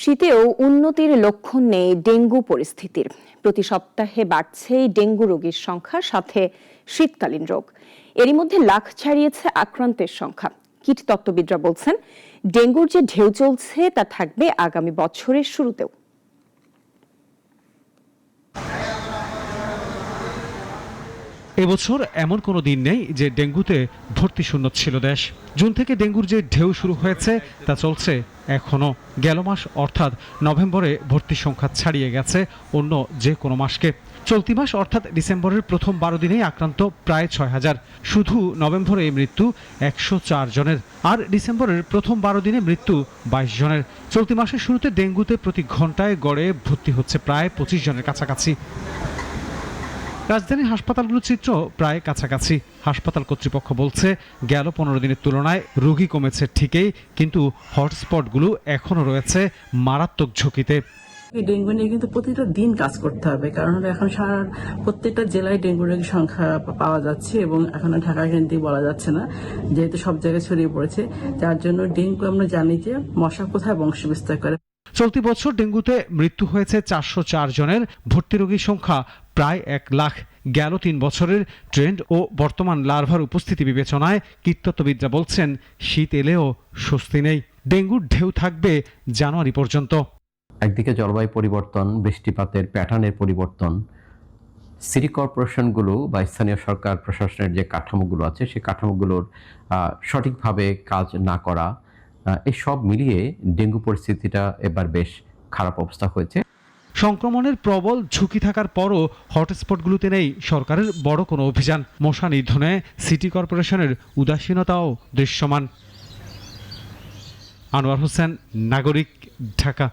শীতেও উন্নতির লক্ষণ নেই ডেঙ্গু পরিস্থিতির। প্রতি সপ্তাহে বাড়ছে ডেঙ্গু রোগীর সংখ্যা, সাথে শীতকালীন রোগ। এরই মধ্যে লাখ ছাড়িয়েছে আক্রান্তের সংখ্যা। কীটতত্ত্ববিদরা বলছেন, ডেঙ্গুর যে ঢেউ চলছে তা থাকবে আগামী বছরের শুরুতেও। এবছর এমন কোনো দিন নেই যে ডেঙ্গুতে ভর্তি শূন্য ছিল দেশ। জুন থেকে ডেঙ্গুর যে ঢেউ শুরু হয়েছে তা চলছে এখনো। গেল মাস অর্থাৎ নভেম্বরে ভর্তির সংখ্যা ছাড়িয়ে গেছে অন্য যে কোনো মাসকে। চলতি মাস অর্থাৎ ডিসেম্বরের প্রথম 12 দিনেই আক্রান্ত প্রায় 6000। শুধু নভেম্বরে মৃত্যু 104 জনের, আর ডিসেম্বরের প্রথম 12 দিনে মৃত্যু 22 জনের। চলতি মাসের শুরুতে ডেঙ্গুতে প্রতি ঘন্টায় গড়ে ভর্তি হচ্ছে প্রায় 25 জনের কাছাকাছি। রাজধানীর হাসপাতালগুলোর চিত্র প্রায় কাছাকাছি। হাসপাতাল কর্তৃপক্ষ বলছে, গেল 15 দিনের তুলনায় রোগী কমেছে ঠিকই, কিন্তু হটস্পটগুলো এখনো রয়েছে মারাত্মক ঝুঁকিতে। ডেঙ্গু নিয়ে কিন্তু প্রতিটা দিন কাজ করতে হবে, কারণ এখন প্রত্যেকটা জেলায় ডেঙ্গু রোগীর সংখ্যা পাওয়া যাচ্ছে এবং এখন ঢাকা কেন্দ্রিক বলা যাচ্ছে না, যেহেতু সব জায়গায় ছড়িয়ে পড়েছে। যার জন্য ডেঙ্গু আমরা জানি যে মশা কোথায় বংশ বিস্তার করে। চলতি বছর ডেঙ্গুতে মৃত্যু হয়েছে 404 জনের, ভর্তি রোগীর সংখ্যা প্রায় 1 লাখ। গেল 3 বছরের ট্রেন্ড ও বর্তমান লার্ভার উপস্থিতি বিবেচনায় কীটতত্ত্ববিদরা বলছেন, শীত এলেও স্বস্তি নেই। ডেঙ্গুর ঢেউ থাকবে জানুয়ারি পর্যন্ত। একদিকে জলবায়ু পরিবর্তন, বৃষ্টিপাতের প্যাটার্নের পরিবর্তন, সিটি কর্পোরেশনগুলো বা স্থানীয় সরকার প্রশাসনের যে কাঠামোগুলো আছে সেই কাঠামোগুলোর সঠিকভাবে কাজ না করা, এই সব মিলিয়ে ডেঙ্গু পরিস্থিতিটা এবার বেশ খারাপ অবস্থা হয়েছে। সংক্রমণের প্রবল ঝুঁকি থাকার পরও হটস্পটগুলোতে নেই সরকারের বড় কোনো অভিযান। মশা নিধনে সিটি কর্পোরেশনের উদাসীনতাও দৃশ্যমান। আনোয়ার হোসেন, নাগরিক, ঢাকা।